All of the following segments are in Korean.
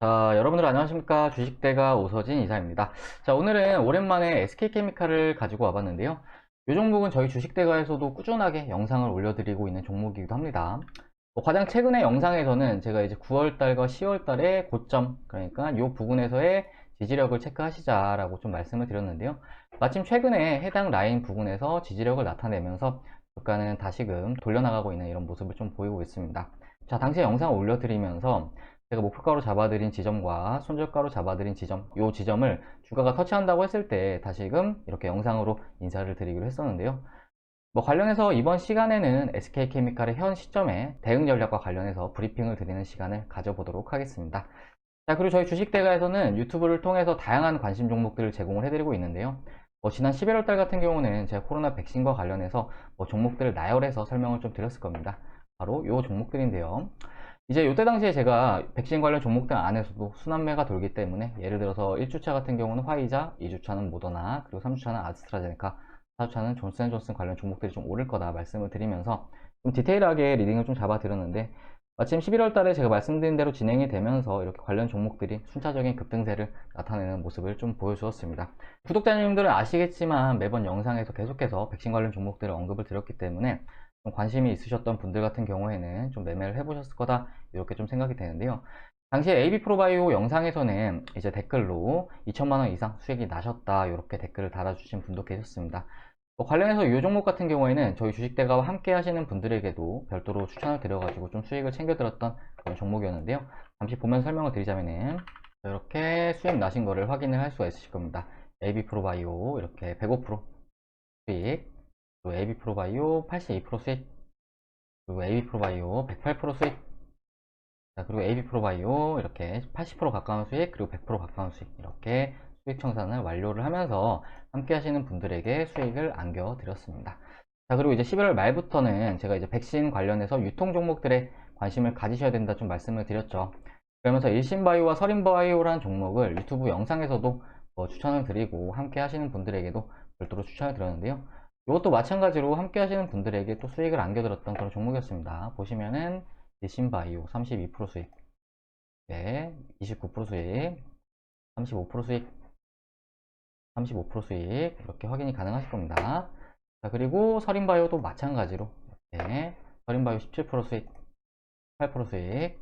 자, 여러분들 안녕하십니까? 주식대가 오서진 이사입니다. 자, 오늘은 오랜만에 SK케미칼을 가지고 와봤는데요. 이 종목은 저희 주식대가에서도 꾸준하게 영상을 올려드리고 있는 종목이기도 합니다. 가장 최근의 영상에서는 제가 이제 9월달과 10월달의 고점, 그러니까 이 부분에서의 지지력을 체크하시자라고 좀 말씀을 드렸는데요. 마침 최근에 해당 라인 부분에서 지지력을 나타내면서 주가는 다시금 돌려나가고 있는 이런 모습을 좀 보이고 있습니다. 자, 당시 영상을 올려드리면서 제가 목표가로 잡아드린 지점과 손절가로 잡아드린 지점, 이 지점을 주가가 터치한다고 했을 때 다시금 이렇게 영상으로 인사를 드리기로 했었는데요. 관련해서 이번 시간에는 SK케미칼의 현 시점에 대응 전략과 관련해서 브리핑을 드리는 시간을 가져보도록 하겠습니다. 자, 그리고 저희 주식대가에서는 유튜브를 통해서 다양한 관심 종목들을 제공을 해드리고 있는데요. 지난 11월달 같은 경우는 제가 코로나 백신과 관련해서 종목들을 나열해서 설명을 좀 드렸을 겁니다. 바로 이 종목들인데요. 이제 이때 당시에 제가 백신 관련 종목들 안에서도 순환매가 돌기 때문에 예를 들어서 1주차 같은 경우는 화이자, 2주차는 모더나, 그리고 3주차는 아스트라제네카, 4주차는 존슨앤존슨 관련 종목들이 좀 오를 거다 말씀을 드리면서 좀 디테일하게 리딩을 좀 잡아 드렸는데, 마침 11월 달에 제가 말씀드린 대로 진행이 되면서 이렇게 관련 종목들이 순차적인 급등세를 나타내는 모습을 좀 보여주었습니다. 구독자님들은 아시겠지만 매번 영상에서 계속해서 백신 관련 종목들을 언급을 드렸기 때문에 좀 관심이 있으셨던 분들 같은 경우에는 좀 매매를 해보셨을 거다 이렇게 좀 생각이 되는데요. 당시에 AB프로바이오 영상에서는 이제 댓글로 2천만원 이상 수익이 나셨다 이렇게 댓글을 달아주신 분도 계셨습니다. 관련해서 이 종목 같은 경우에는 저희 주식대가와 함께 하시는 분들에게도 별도로 추천을 드려가지고 좀 수익을 챙겨드렸던 그런 종목이었는데요. 잠시 보면서 설명을 드리자면은 이렇게 수익 나신 거를 확인을 할 수가 있으실 겁니다. AB프로바이오 이렇게 105% 수익, 그리고 AB프로바이오 82% 수익, 그리고 AB프로바이오 108% 수익, 자, 그리고 AB프로바이오 이렇게 80% 가까운 수익, 그리고 100% 가까운 수익, 이렇게 수익 청산을 완료를 하면서 함께 하시는 분들에게 수익을 안겨 드렸습니다. 자, 그리고 이제 11월 말부터는 제가 이제 백신 관련해서 유통 종목들에 관심을 가지셔야 된다 좀 말씀을 드렸죠. 그러면서 일신바이오와 서린바이오라는 종목을 유튜브 영상에서도 추천을 드리고 함께 하시는 분들에게도 별도로 추천을 드렸는데요. 이것도 마찬가지로 함께 하시는 분들에게 또 수익을 안겨드렸던 그런 종목이었습니다. 보시면은 일신바이오 32% 수익, 네, 29% 수익, 35% 수익, 35% 수익 이렇게 확인이 가능하실 겁니다. 자, 그리고 서린바이오도 마찬가지로 이렇게 서린바이오 17% 수익, 8% 수익,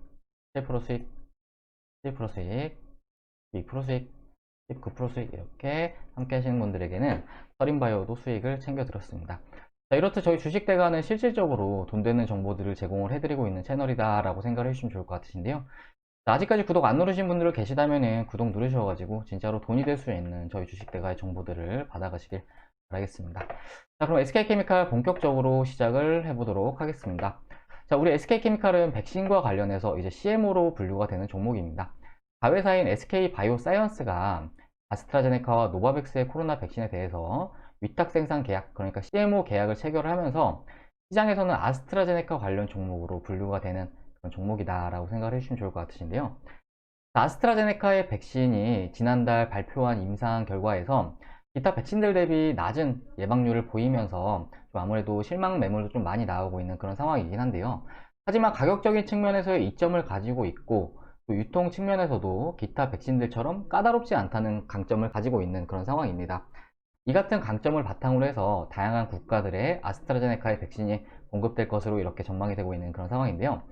7% 수익, 7% 수익, 2% 수익, 19% 수익 이렇게 함께 하시는 분들에게는 서린바이오도 수익을 챙겨드렸습니다. 자, 이렇듯 저희 주식대가는 실질적으로 돈 되는 정보들을 제공을 해드리고 있는 채널이다 라고 생각을 해주시면 좋을 것 같으신데요. 자, 아직까지 구독 안 누르신 분들 계시다면 구독 누르셔가지고 진짜로 돈이 될 수 있는 저희 주식대가의 정보들을 받아가시길 바라겠습니다. 자, 그럼 SK케미칼 본격적으로 시작을 해보도록 하겠습니다. 자, 우리 SK케미칼은 백신과 관련해서 이제 CMO로 분류가 되는 종목입니다. 자회사인 SK바이오사이언스가 아스트라제네카와 노바백스의 코로나 백신에 대해서 위탁 생산 계약, 그러니까 CMO 계약을 체결을 하면서 시장에서는 아스트라제네카 관련 종목으로 분류가 되는 그런 종목이다 라고 생각을 해주시면 좋을 것 같으신데요. 아스트라제네카의 백신이 지난달 발표한 임상 결과에서 기타 백신들 대비 낮은 예방률을 보이면서 좀 아무래도 실망 매물도 좀 많이 나오고 있는 그런 상황이긴 한데요. 하지만 가격적인 측면에서의 이점을 가지고 있고 또 유통 측면에서도 기타 백신들처럼 까다롭지 않다는 강점을 가지고 있는 그런 상황입니다. 이 같은 강점을 바탕으로 해서 다양한 국가들의 아스트라제네카의 백신이 공급될 것으로 이렇게 전망이 되고 있는 그런 상황인데요.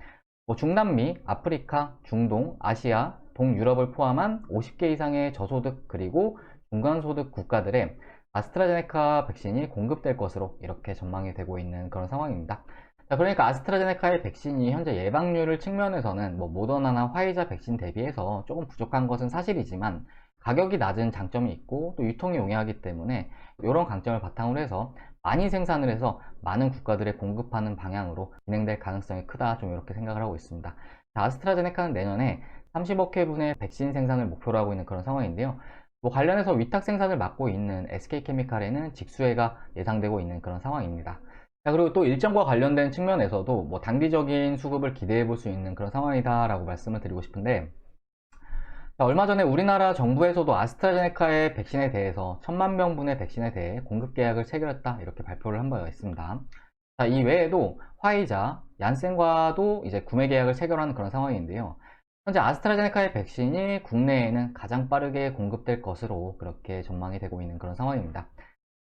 중남미, 아프리카, 중동, 아시아, 동유럽을 포함한 50개 이상의 저소득 그리고 중간소득 국가들의 아스트라제네카 백신이 공급될 것으로 이렇게 전망이 되고 있는 그런 상황입니다. 자, 그러니까 아스트라제네카의 백신이 현재 예방률을 측면에서는 모더나나 화이자 백신 대비해서 조금 부족한 것은 사실이지만 가격이 낮은 장점이 있고 또 유통이 용이하기 때문에 이런 강점을 바탕으로 해서 많이 생산을 해서 많은 국가들에 공급하는 방향으로 진행될 가능성이 크다 좀 이렇게 생각을 하고 있습니다. 자, 아스트라제네카는 내년에 30억 회분의 백신 생산을 목표로 하고 있는 그런 상황인데요. 관련해서 위탁 생산을 맡고 있는 SK케미칼에는 직수해가 예상되고 있는 그런 상황입니다. 자, 그리고 또 일정과 관련된 측면에서도 단기적인 수급을 기대해 볼 수 있는 그런 상황이다 라고 말씀을 드리고 싶은데, 자, 얼마 전에 우리나라 정부에서도 아스트라제네카의 백신에 대해서 1000만 명분의 백신에 대해 공급 계약을 체결했다 이렇게 발표를 한 바가 있습니다. 자, 이 외에도 화이자, 얀센과도 이제 구매 계약을 체결하는 그런 상황인데요. 현재 아스트라제네카의 백신이 국내에는 가장 빠르게 공급될 것으로 그렇게 전망이 되고 있는 그런 상황입니다.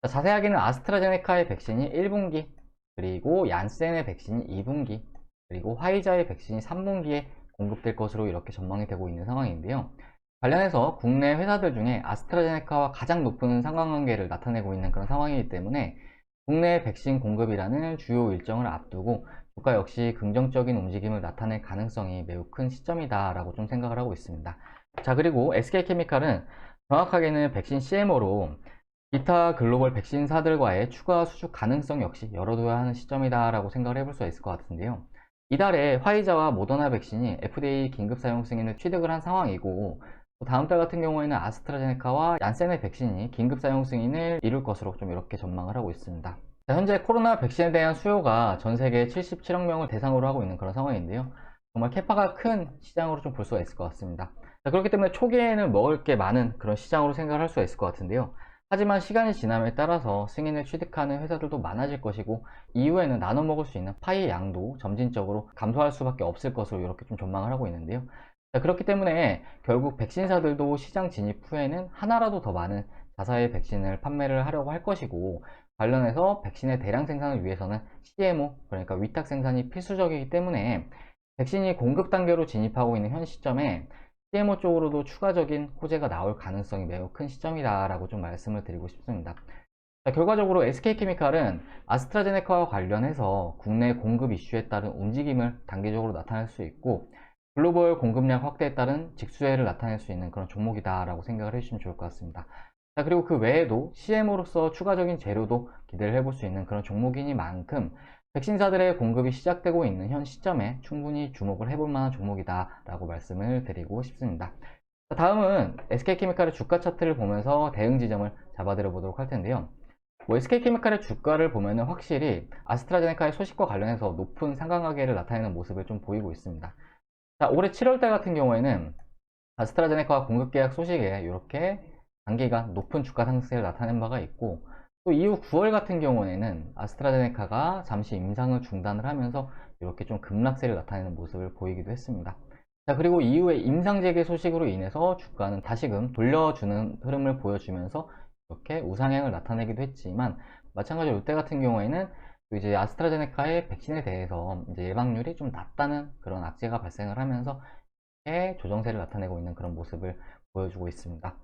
자, 자세하게는 아스트라제네카의 백신이 1분기, 그리고 얀센의 백신이 2분기, 그리고 화이자의 백신이 3분기에 공급될 것으로 이렇게 전망이 되고 있는 상황인데요. 관련해서 국내 회사들 중에 아스트라제네카와 가장 높은 상관관계를 나타내고 있는 그런 상황이기 때문에 국내 백신 공급이라는 주요 일정을 앞두고 주가 역시 긍정적인 움직임을 나타낼 가능성이 매우 큰 시점이다 라고 좀 생각을 하고 있습니다. 자, 그리고 SK케미칼은 정확하게는 백신 CMO로 기타 글로벌 백신사들과의 추가 수주 가능성 역시 열어둬야 하는 시점이다 라고 생각을 해볼 수가 있을 것 같은데요. 이달에 화이자와 모더나 백신이 FDA 긴급 사용 승인을 취득을 한 상황이고, 다음 달 같은 경우에는 아스트라제네카와 얀센의 백신이 긴급 사용 승인을 이룰 것으로 좀 이렇게 전망을 하고 있습니다. 자, 현재 코로나 백신에 대한 수요가 전 세계 77억 명을 대상으로 하고 있는 그런 상황인데요. 정말 캐파가 큰 시장으로 좀 볼 수가 있을 것 같습니다. 자, 그렇기 때문에 초기에는 먹을 게 많은 그런 시장으로 생각을 할 수가 있을 것 같은데요. 하지만 시간이 지남에 따라서 승인을 취득하는 회사들도 많아질 것이고, 이후에는 나눠 먹을 수 있는 파이의 양도 점진적으로 감소할 수밖에 없을 것으로 이렇게 좀 전망을 하고 있는데요. 자, 그렇기 때문에 결국 백신사들도 시장 진입 후에는 하나라도 더 많은 자사의 백신을 판매를 하려고 할 것이고, 관련해서 백신의 대량 생산을 위해서는 CMO, 그러니까 위탁 생산이 필수적이기 때문에 백신이 공급 단계로 진입하고 있는 현 시점에 CMO 쪽으로도 추가적인 호재가 나올 가능성이 매우 큰 시점이다 라고 좀 말씀을 드리고 싶습니다. 자, 결과적으로 SK케미칼은 아스트라제네카와 관련해서 국내 공급 이슈에 따른 움직임을 단기적으로 나타낼 수 있고, 글로벌 공급량 확대에 따른 직수혜를 나타낼 수 있는 그런 종목이다 라고 생각을 해주시면 좋을 것 같습니다. 자, 그리고 그 외에도 CMO로서 추가적인 재료도 기대를 해볼 수 있는 그런 종목이니만큼 백신사들의 공급이 시작되고 있는 현 시점에 충분히 주목을 해볼 만한 종목이다 라고 말씀을 드리고 싶습니다. 자, 다음은 SK케미칼의 주가 차트를 보면서 대응 지점을 잡아드려 보도록 할 텐데요. SK케미칼의 주가를 보면 확실히 아스트라제네카의 소식과 관련해서 높은 상관관계를 나타내는 모습을 좀 보이고 있습니다. 자, 올해 7월달 같은 경우에는 아스트라제네카 공급 계약 소식에 이렇게 단기간 높은 주가 상승세를 나타낸 바가 있고, 또 이후 9월 같은 경우에는 아스트라제네카가 잠시 임상을 중단을 하면서 이렇게 좀 급락세를 나타내는 모습을 보이기도 했습니다. 자, 그리고 이후에 임상 재개 소식으로 인해서 주가는 다시금 돌려주는 흐름을 보여주면서 이렇게 우상향을 나타내기도 했지만, 마찬가지로 이때 같은 경우에는 또 이제 아스트라제네카의 백신에 대해서 이제 예방률이 좀 낮다는 그런 악재가 발생을 하면서 조정세를 나타내고 있는 그런 모습을 보여주고 있습니다.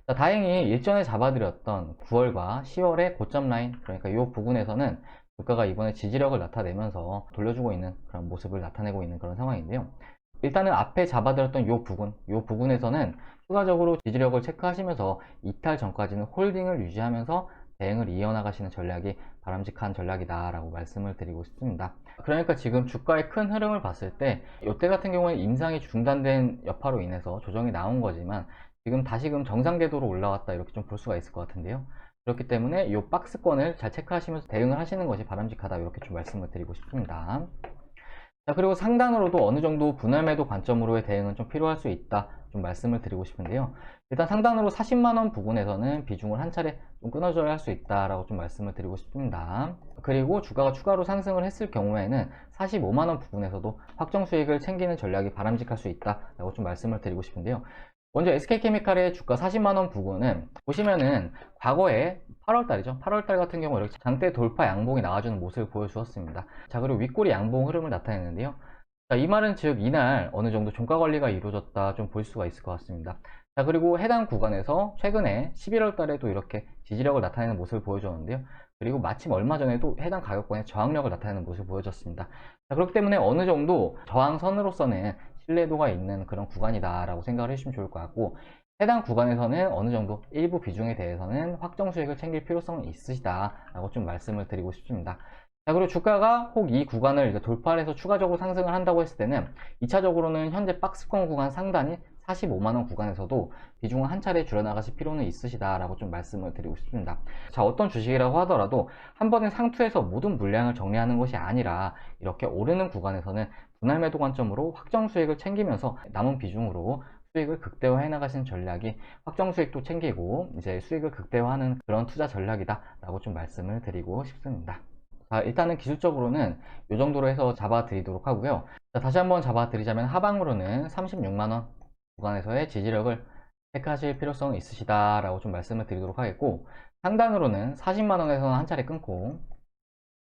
자, 다행히 일전에 잡아드렸던 9월과 10월의 고점 라인, 그러니까 이 부분에서는 주가가 이번에 지지력을 나타내면서 돌려주고 있는 그런 모습을 나타내고 있는 그런 상황인데요. 일단은 앞에 잡아드렸던 이 부분에서는 추가적으로 지지력을 체크하시면서 이탈 전까지는 홀딩을 유지하면서 대응을 이어나가시는 전략이 바람직한 전략이다 라고 말씀을 드리고 싶습니다. 그러니까 지금 주가의 큰 흐름을 봤을 때 이때 같은 경우에 임상이 중단된 여파로 인해서 조정이 나온 거지만 지금 다시금 정상 궤도로 올라왔다 이렇게 좀 볼 수가 있을 것 같은데요. 그렇기 때문에 이 박스권을 잘 체크하시면서 대응을 하시는 것이 바람직하다 이렇게 좀 말씀을 드리고 싶습니다. 자, 그리고 상단으로도 어느 정도 분할 매도 관점으로의 대응은 좀 필요할 수 있다 좀 말씀을 드리고 싶은데요. 일단 상단으로 40만원 부분에서는 비중을 한 차례 좀 끊어줘야 할 수 있다라고 좀 말씀을 드리고 싶습니다. 그리고 주가가 추가로 상승을 했을 경우에는 45만원 부분에서도 확정 수익을 챙기는 전략이 바람직할 수 있다라고 좀 말씀을 드리고 싶은데요. 먼저 SK케미칼의 주가 40만원 부분은 보시면은 과거에 8월달이죠. 8월달 같은 경우 이렇게 장대 돌파 양봉이 나와주는 모습을 보여주었습니다. 자, 그리고 윗꼬리 양봉 흐름을 나타내는데요. 자, 이 말은 즉 이날 어느 정도 종가 관리가 이루어졌다 좀 볼 수가 있을 것 같습니다. 자, 그리고 해당 구간에서 최근에 11월 달에도 이렇게 지지력을 나타내는 모습을 보여줬는데요. 그리고 마침 얼마 전에도 해당 가격권에 저항력을 나타내는 모습을 보여줬습니다. 자, 그렇기 때문에 어느 정도 저항선으로서는 신뢰도가 있는 그런 구간이다 라고 생각을 해주시면 좋을 것 같고, 해당 구간에서는 어느 정도 일부 비중에 대해서는 확정 수익을 챙길 필요성이 있으시다 라고 좀 말씀을 드리고 싶습니다. 자, 그리고 주가가 혹 이 구간을 이제 돌파를 해서 추가적으로 상승을 한다고 했을 때는 2차적으로는 현재 박스권 구간 상단이 45만원 구간에서도 비중을 한 차례 줄여나가실 필요는 있으시다 라고 좀 말씀을 드리고 싶습니다. 자, 어떤 주식이라고 하더라도 한 번에 상투에서 모든 물량을 정리하는 것이 아니라 이렇게 오르는 구간에서는 분할 매도 관점으로 확정 수익을 챙기면서 남은 비중으로 수익을 극대화해 나가시는 전략이 확정 수익도 챙기고 이제 수익을 극대화하는 그런 투자 전략이다 라고 좀 말씀을 드리고 싶습니다. 자, 일단은 기술적으로는 이 정도로 해서 잡아 드리도록 하고요. 자, 다시 한번 잡아 드리자면 하방으로는 36만원 구간에서의 지지력을 체크하실 필요성이 있으시다 라고 좀 말씀을 드리도록 하겠고, 상단으로는 40만원에서는 한 차례 끊고,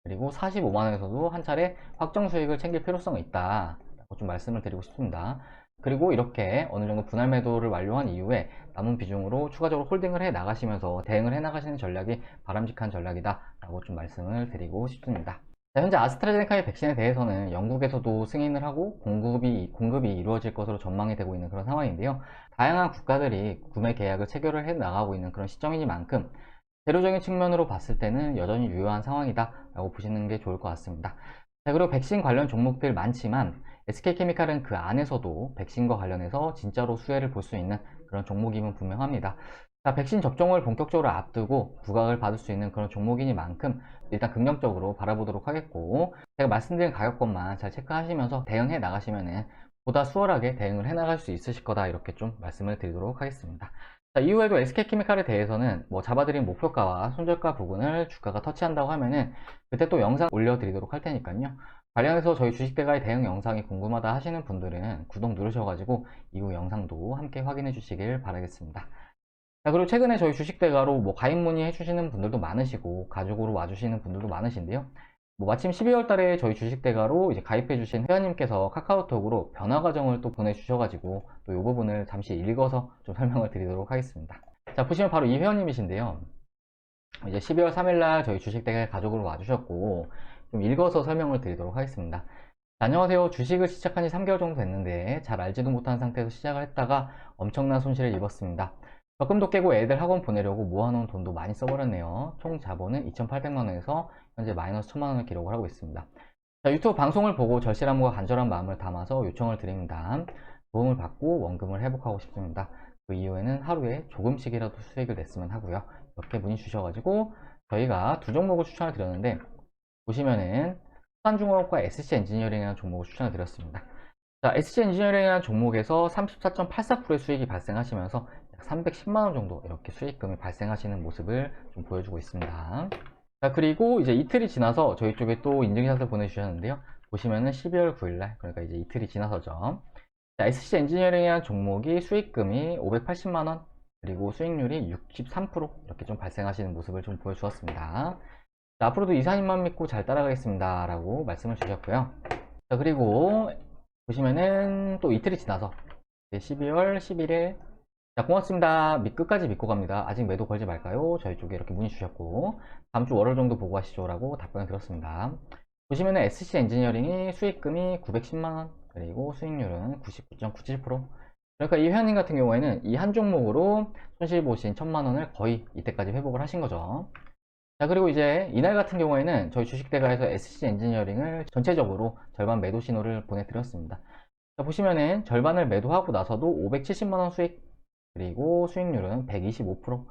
그리고 45만원에서도 한 차례 확정 수익을 챙길 필요성이 있다 라고 좀 말씀을 드리고 싶습니다. 그리고 이렇게 어느 정도 분할 매도를 완료한 이후에 남은 비중으로 추가적으로 홀딩을 해 나가시면서 대응을 해 나가시는 전략이 바람직한 전략이다 라고 좀 말씀을 드리고 싶습니다. 자, 현재 아스트라제네카의 백신에 대해서는 영국에서도 승인을 하고 공급이 이루어질 것으로 전망이 되고 있는 그런 상황인데요. 다양한 국가들이 구매 계약을 체결을 해 나가고 있는 그런 시점이니만큼 재료적인 측면으로 봤을 때는 여전히 유효한 상황이다 라고 보시는 게 좋을 것 같습니다. 자, 그리고 백신 관련 종목들 많지만 SK케미칼은 그 안에서도 백신과 관련해서 진짜로 수혜를 볼 수 있는 그런 종목임은 분명합니다. 자, 백신 접종을 본격적으로 앞두고 부각을 받을 수 있는 그런 종목이니만큼 일단 긍정적으로 바라보도록 하겠고, 제가 말씀드린 가격권만 잘 체크하시면서 대응해 나가시면은 보다 수월하게 대응을 해 나갈 수 있으실 거다, 이렇게 좀 말씀을 드리도록 하겠습니다. 자, 이후에도 SK케미칼에 대해서는 뭐 잡아드린 목표가와 손절가 부분을 주가가 터치한다고 하면은 그때 또 영상 올려드리도록 할 테니까요. 관련해서 저희 주식대가의 대응 영상이 궁금하다 하시는 분들은 구독 누르셔가지고 이후 영상도 함께 확인해 주시길 바라겠습니다. 자, 그리고 최근에 저희 주식대가로 뭐 가입 문의 해주시는 분들도 많으시고 가족으로 와주시는 분들도 많으신데요. 뭐 마침 12월 달에 저희 주식대가로 이제 가입해주신 회원님께서 카카오톡으로 변화 과정을 또 보내주셔가지고 또 이 부분을 잠시 읽어서 좀 설명을 드리도록 하겠습니다. 자, 보시면 바로 이 회원님이신데요. 이제 12월 3일날 저희 주식대가에 가족으로 와주셨고, 좀 읽어서 설명을 드리도록 하겠습니다. 안녕하세요. 주식을 시작한 지 3개월 정도 됐는데 잘 알지도 못한 상태에서 시작을 했다가 엄청난 손실을 입었습니다. 적금도 깨고 애들 학원 보내려고 모아놓은 돈도 많이 써버렸네요. 총 자본은 2,800만원에서 현재 마이너스 1,000만원을 기록을 하고 있습니다. 자, 유튜브 방송을 보고 절실함과 간절한 마음을 담아서 요청을 드립니다. 도움을 받고 원금을 회복하고 싶습니다. 그 이후에는 하루에 조금씩이라도 수익을 냈으면 하고요. 이렇게 문의 주셔가지고 저희가 두 종목을 추천을 드렸는데, 보시면은 수산중공업과 SC엔지니어링이라는 종목을 추천을 드렸습니다. 자, SC엔지니어링이라는 종목에서 34.84%의 수익이 발생하시면서 약 310만원 정도 이렇게 수익금이 발생하시는 모습을 좀 보여주고 있습니다. 자, 그리고 이제 이틀이 지나서 저희 쪽에 또 인증샷을 보내주셨는데요. 보시면은 12월 9일날, 그러니까 이제 이틀이 지나서죠. 자, SC엔지니어링이라는 종목이 수익금이 580만원, 그리고 수익률이 63% 이렇게 좀 발생하시는 모습을 좀 보여주었습니다. 자, 앞으로도 이사님만 믿고 잘 따라가겠습니다 라고 말씀을 주셨고요. 자, 그리고 보시면은 또 이틀이 지나서 12월 11일, 자, 고맙습니다. 끝까지 믿고 갑니다. 아직 매도 걸지 말까요? 저희 쪽에 이렇게 문의 주셨고, 다음 주 월월 정도 보고 가시죠 라고 답변을 드렸습니다. 보시면은 SC 엔지니어링이 수익금이 910만원, 그리고 수익률은 99.97%. 그러니까 이 회원님 같은 경우에는 이 한 종목으로 손실 보신 1,000만원을 거의 이때까지 회복을 하신 거죠. 자, 그리고 이제 이날 같은 경우에는 저희 주식대가에서 SC 엔지니어링을 전체적으로 절반 매도 신호를 보내드렸습니다. 자, 보시면은 절반을 매도하고 나서도 570만원 수익, 그리고 수익률은 125%.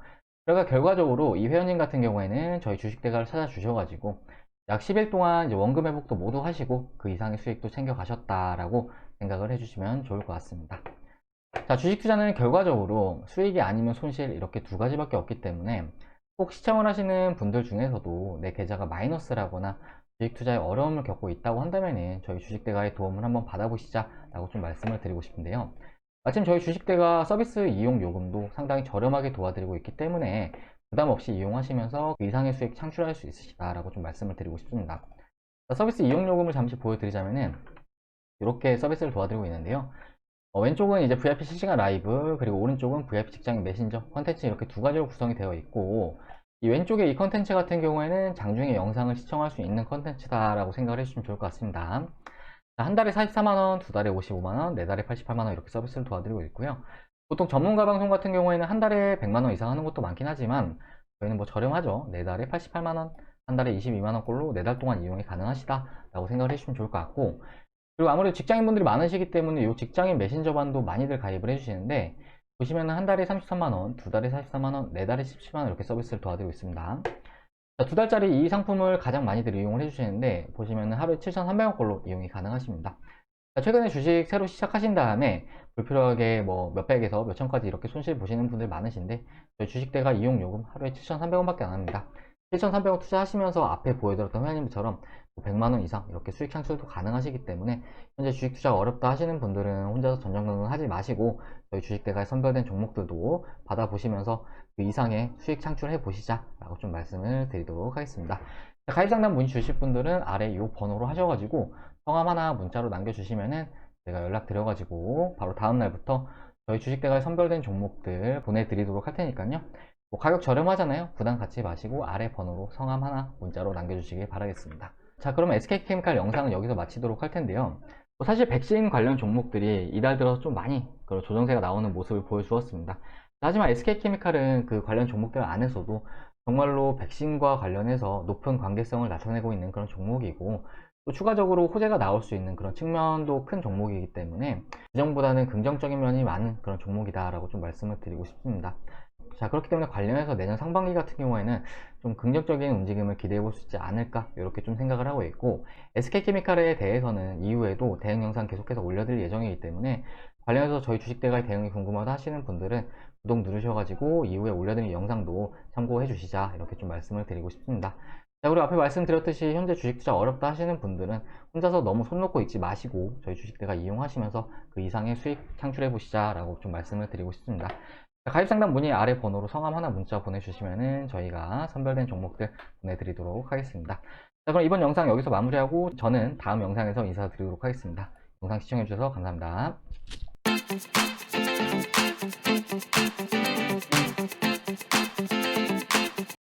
그러니까 결과적으로 이 회원님 같은 경우에는 저희 주식대가를 찾아주셔가지고 약 10일 동안 이제 원금 회복도 모두 하시고 그 이상의 수익도 챙겨 가셨다라고 생각을 해주시면 좋을 것 같습니다. 자, 주식 투자는 결과적으로 수익이 아니면 손실, 이렇게 두 가지밖에 없기 때문에 꼭 시청을 하시는 분들 중에서도 내 계좌가 마이너스라거나 주식 투자에 어려움을 겪고 있다고 한다면 저희 주식대가의 도움을 한번 받아보시자 라고 좀 말씀을 드리고 싶은데요. 마침 저희 주식대가 서비스 이용 요금도 상당히 저렴하게 도와드리고 있기 때문에 부담 없이 이용하시면서 그 이상의 수익 창출할 수 있으시다 라고 좀 말씀을 드리고 싶습니다. 서비스 이용 요금을 잠시 보여드리자면은 이렇게 서비스를 도와드리고 있는데요. 왼쪽은 이제 VIP 실시간 라이브, 그리고 오른쪽은 VIP 직장인 메신저 컨텐츠, 이렇게 두 가지로 구성이 되어 있고, 이 왼쪽에 이 컨텐츠 같은 경우에는 장중에 영상을 시청할 수 있는 컨텐츠다 라고 생각을 해주시면 좋을 것 같습니다. 자, 한 달에 44만원, 두 달에 55만원, 네 달에 88만원 이렇게 서비스를 도와드리고 있고요. 보통 전문가 방송 같은 경우에는 한 달에 100만원 이상 하는 것도 많긴 하지만 저희는 뭐 저렴하죠. 네 달에 88만원, 한 달에 22만원 꼴로 네 달 동안 이용이 가능하시다 라고 생각을 해주시면 좋을 것 같고, 그리고 아무래도 직장인분들이 많으시기 때문에 이 직장인 메신저반도 많이들 가입을 해주시는데, 보시면 한 달에 33만원, 두 달에 44만원, 네 달에 17만원 이렇게 서비스를 도와드리고 있습니다. 자, 두 달짜리 이 상품을 가장 많이들 이용을 해주시는데, 보시면 하루에 7,300원 꼴로 이용이 가능하십니다. 자, 최근에 주식 새로 시작하신 다음에 불필요하게 뭐 몇백에서 몇천까지 이렇게 손실 보시는 분들 많으신데, 저희 주식대가 이용 요금 하루에 7,300원 밖에 안 합니다. 7,300원 투자하시면서 앞에 보여드렸던 회원님처럼 100만원 이상 이렇게 수익 창출도 가능하시기 때문에 현재 주식 투자가 어렵다 하시는 분들은 혼자서 전전긍긍 하지 마시고 저희 주식대가에 선별된 종목들도 받아보시면서 그 이상의 수익 창출해 보시자 라고 좀 말씀을 드리도록 하겠습니다. 가입상담 문의 주실 분들은 아래 이 번호로 하셔가지고 성함 하나 문자로 남겨주시면은 제가 연락드려가지고 바로 다음날부터 저희 주식대가에 선별된 종목들 보내드리도록 할 테니까요. 뭐 가격 저렴하잖아요. 부담 갖지 마시고 아래 번호로 성함 하나 문자로 남겨주시길 바라겠습니다. 자, 그러면 SK케미칼 영상은 여기서 마치도록 할 텐데요. 사실 백신 관련 종목들이 이달 들어서 좀 많이 조정세가 나오는 모습을 보여주었습니다. 하지만 SK케미칼은 그 관련 종목들 안에서도 정말로 백신과 관련해서 높은 관계성을 나타내고 있는 그런 종목이고, 또 추가적으로 호재가 나올 수 있는 그런 측면도 큰 종목이기 때문에 부정보다는 긍정적인 면이 많은 그런 종목이다 라고 좀 말씀을 드리고 싶습니다. 자, 그렇기 때문에 관련해서 내년 상반기 같은 경우에는 좀 긍정적인 움직임을 기대해 볼 수 있지 않을까 이렇게 좀 생각을 하고 있고, SK케미칼에 대해서는 이후에도 대응 영상 계속해서 올려드릴 예정이기 때문에 관련해서 저희 주식대가의 대응이 궁금하다 하시는 분들은 구독 누르셔가지고 이후에 올려드릴 영상도 참고해 주시자 이렇게 좀 말씀을 드리고 싶습니다. 자, 그리고 앞에 말씀드렸듯이 현재 주식 투자 어렵다 하시는 분들은 혼자서 너무 손 놓고 있지 마시고 저희 주식대가 이용하시면서 그 이상의 수익 창출해 보시자 라고 좀 말씀을 드리고 싶습니다. 가입상담 문의 아래 번호로 성함 하나 문자 보내주시면은 저희가 선별된 종목들 보내드리도록 하겠습니다. 자, 그럼 이번 영상 여기서 마무리하고 저는 다음 영상에서 인사드리도록 하겠습니다. 영상 시청해주셔서 감사합니다.